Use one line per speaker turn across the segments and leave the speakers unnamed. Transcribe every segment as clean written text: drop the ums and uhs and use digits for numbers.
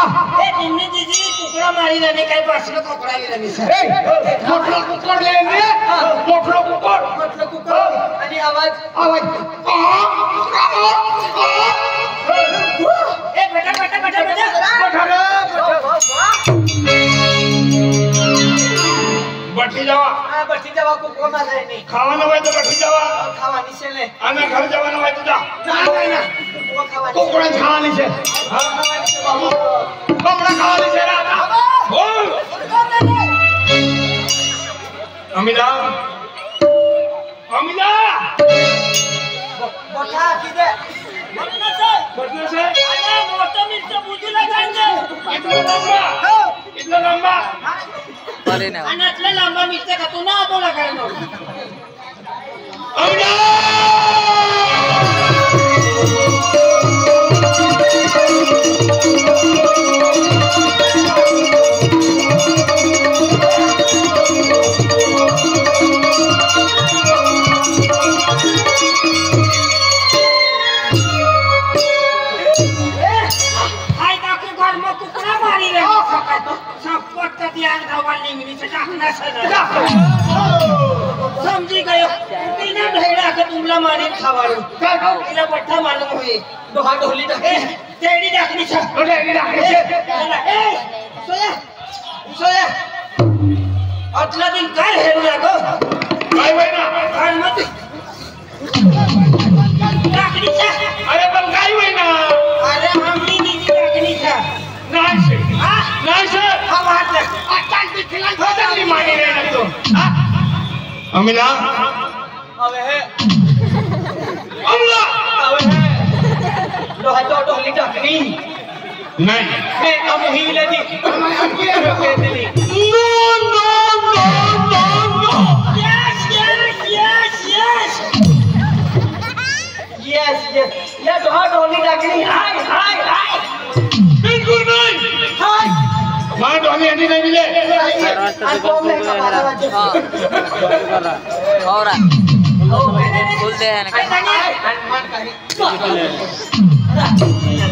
ए तिन्ही जीजी कुकड़ा मारी रहने काही बसलं कुकड़ा गेलं सर
मोठलं कुकर लेने मोठलं कुकर
आणि आवाज ए बेटा
बठी जावा
कुकड़ा मारा रहने
खावा न तो बठी जावा
खावा निशेले
आम्ही घर जावा न तुझा कुकड़ा खावा निशे कमरा खावा निशे बोल अमिता
मोठा किती
बटना से
अरे मोठा मिरच्या बुजूला जायचे
इतना लंबा
अरे ना
अनातला लांबा मिरच्या का तू ना बोला काय नो
अमिता
समझी गयो बिना ढैड़ा के तुमला मारी खावाड़ू तिला पट्टा मालूम होई दोहा ढोली टाके तेडी डाकनी छ
ढेडी डाकनी छ
ए सोया अतला दिन काय हेरू लागो
काय होईना
कान मत डाकनी छ
अरे पण काय होईना
अरे हमनी दीदी डाकनी छ
नाही से
हम हात ले
चालती खिलान चालती मानी रे ना तू अमिला
अबे है
अमिला
अबे है दोहा तो ढोली डाकनी
नहीं
मैं अब ही लगी
No.
Yes. या दोहा ढोली डाकनी हाय
बिल्कुल नहीं
हाय
मां ढोली नहीं मिले
और बोल दे है ना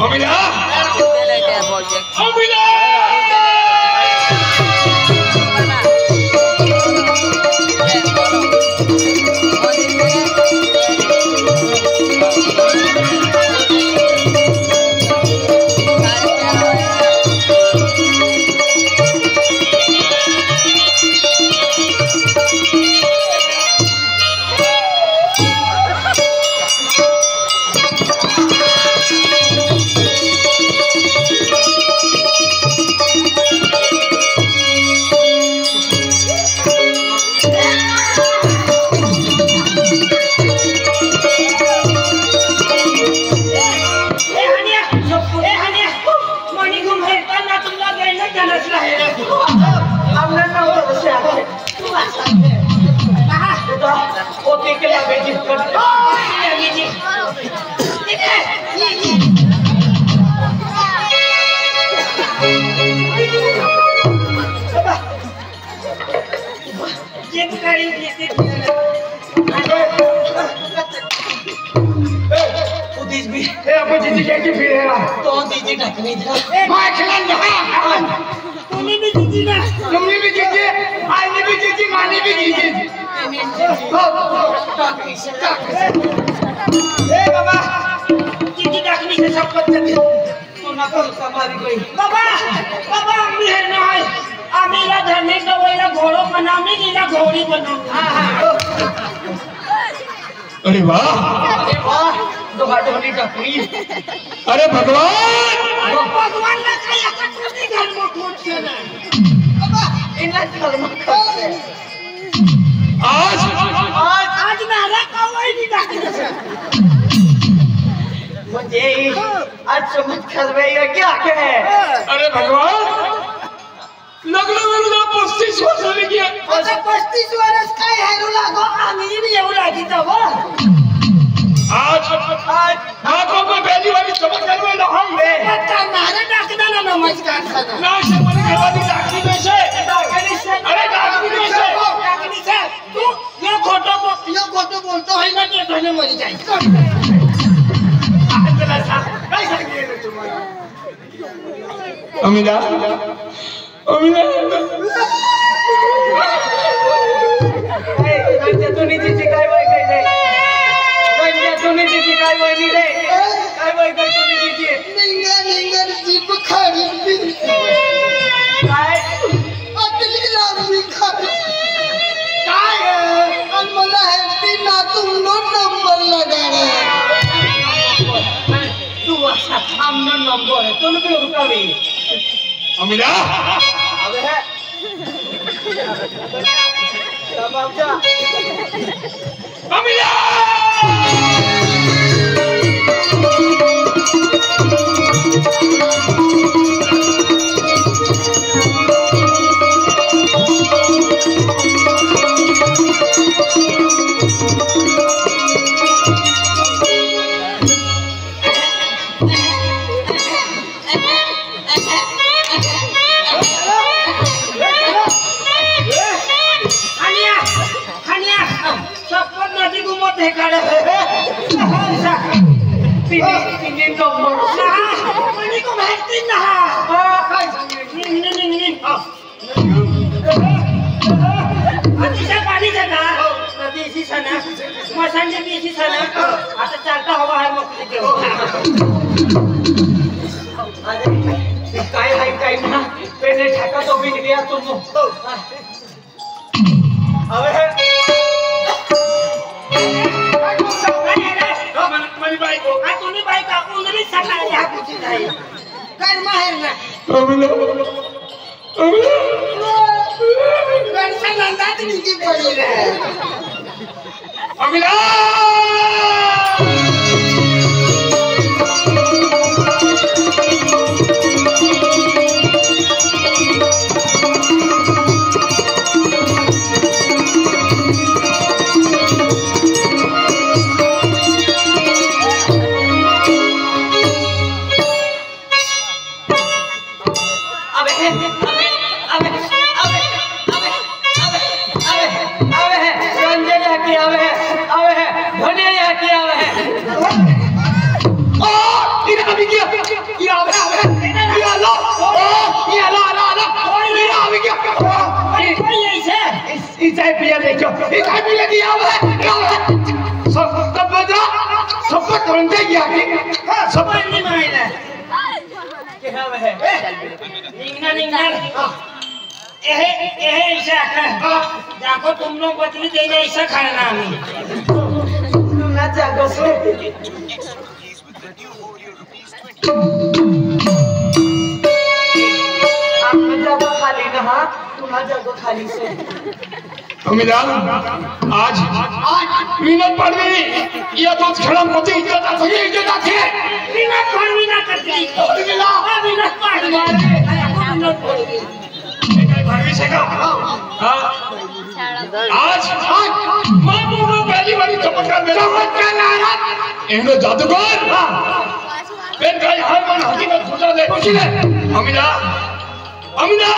अमिला
बोल
अमिला अरे वाह
दोहा ढोली डाकनी
अरे भगवान
ना काय आता कुठे घालमो कोणचे ना बाबा इना घालमो
आज
नाला कावई नी टाकली म्हणजे आज चमत्कार वे क्या है
अरे भगवान लग्न 35 वर्ष झाली की
आता 35 वर्ष काय हेरू लागो आम्ही बी येऊ लागी तव
आज आंखों में पहली बार चमत्कार में हम बे
आता नारे टाकदा ना नमस्कार खाना
ना से मन करवानी डाकनी में से अरे डाकनी में से
तू यो खोटो बोलतो है ना ते धने मरी जाई
चला सा काय सांगितलं तुम्हाला अमिला अमिला
तुम्ही तिची काय वय काय नाही तुम्ही तिची काय वय नाही रे काय वय काय तुम्ही तिची
निंगा जीप खारी
काय
अतली लांबी खारी
काय
आणि मला हॅपी नातून नंबर लगाना
तू असा आमना नंबर आहे तुला बी उठावी
अमिला
अबे है बाबा
अमिला
हे काढ तिने नंबर म्हणे को माहिती ना काय सांगितलं अतिशय पाणी जाता देशी सणा मसांच्या देशी सणा आता चालता हवा आहे मग काय हाय काय ना पेने ठाका तो भी निघिया तुम अबे
मनी बायको
आ तुम्ही बायका उंदरी सकाळी हा कुठे जाई काय माहेर ना
अमिला अमिला
गणसा नंदात निकी पडी रे
अमिला
जाको तुम लोग बदली दे ऐसा खाना हमें ना जाको से आपने जाको खाली ना हाँ तुम्हारा जाको खाली से
अमिला आज विनोद पाडवी या तो खड़ा मत इज्जत आ सके इज्जत आती है
विनोद पाडवी ना करती
अमिला
विनोद पाडवी विनोद पाडवी
भाभी से का आज मामू में पहली बारी चमत्कार मेरा नाराज इन्होंने जादूगर पेन का हर मन हकीकत खुदा दे खुशी दे अमिला अमिला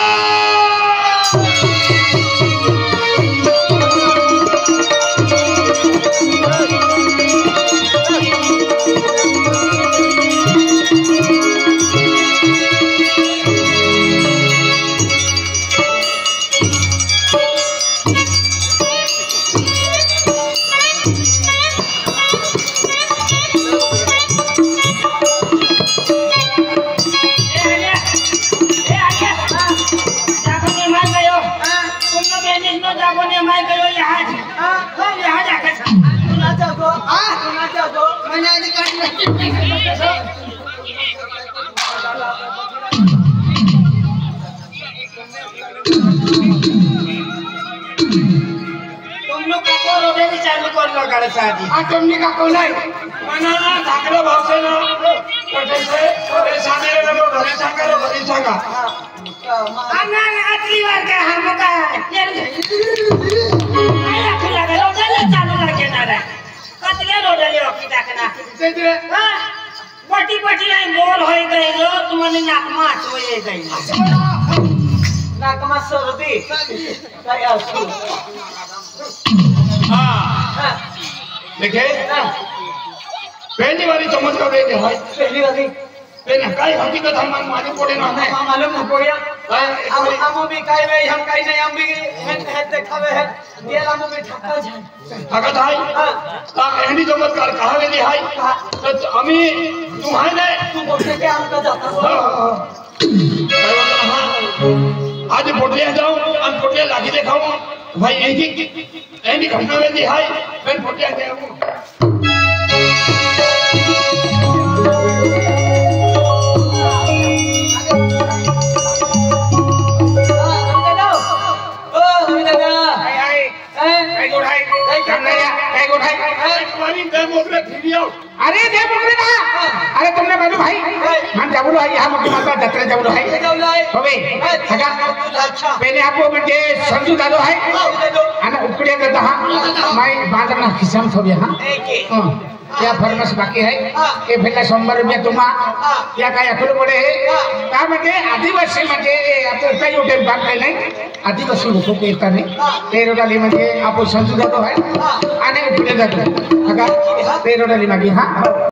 तुमने का कौन है मना धाकड़ा भाव से ना कैसे सामने लगो घरे सांगा घरे सांगा
अन्ना अगली बार का हम का यार आया खुला गलो चले चालू लगे ना रे कतले रोडले ओकी देखना
तेरे
हां पटी पटी आई मोर होई गई रो तुमने नाक माच होई गई नाक मा सर्दी काय असू
हां देखे पहली बारी चमत्कार देखे है
पहली बारी
पेन काय हकीकत हम मालूम पड़े ना है
मालूम न पड़िया
काय
हम भी काय में हम काय नहीं हम भी है देखावे है गेला में भी ठक्का जाए
हकत हाय ता एंडी चमत्कार कहावे दी हाय तो आम्ही तुम्हाय ने
तू बोलते के हमका जाता
काय बोलला हां आज पोटले जाऊ हम पोटले लागी देखाऊ भाई एक एंडी घटना वे दी हाय पेन पोटले जाऊ
अरे दे बोकरे ना अरे तुमने बोलो भाई हम जाबुलो आहे हा मोठी माता जत्रा जाबुलो आहे होवे सगा
अच्छा
पहिले आपो म्हणजे समजू दादो आहे आणि उकडे देता हा माई बांधना खिसम थोडी हा या फरमस बाकी आहे हे भेटला 100 रुपया तुम्हा या काय अकल पडे का म्हणजे आदिवासी म्हणजे आपण काही उठे बात काही नाही आदिवासी लोक येतात नाही ते रोडाली म्हणजे आपण समजू जातो आहे आणि उकडे जातो सगा ते रोडाली मागे हा